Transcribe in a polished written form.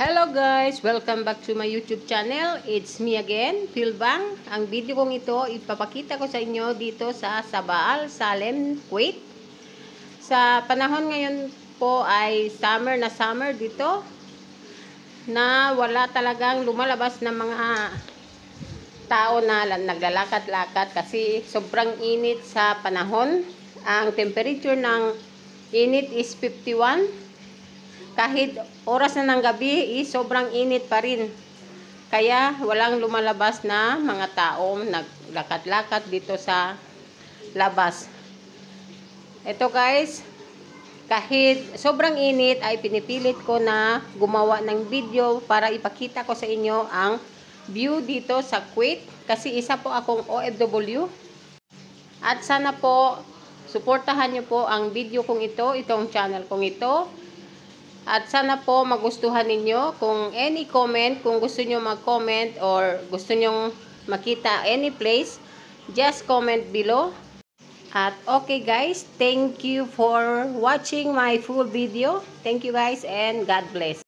Hello guys! Welcome back to my YouTube channel. It's me again, Philbang. Ang video kong ito, ipapakita ko sa inyo dito sa Sabaal, Salem, Kuwait. Sa panahon ngayon po ay summer dito na wala talagang lumalabas na mga tao na naglalakad-lakad kasi sobrang init sa panahon. Ang temperature ng init is 51. Kahit oras na ng gabi, sobrang init pa rin. Kaya walang lumalabas na mga taong naglakad-lakad dito sa labas. Ito guys, kahit sobrang init ay pinipilit ko na gumawa ng video para ipakita ko sa inyo ang view dito sa Kuwait. Kasi isa po akong OFW. At sana po, suportahan nyo po ang video kong ito, itong channel kong ito. At sana po magustuhan ninyo. Kung any comment, kung gusto nyo mag-comment or gusto nyo makita any place, just comment below. At okay guys, thank you for watching my full video. Thank you guys and God bless.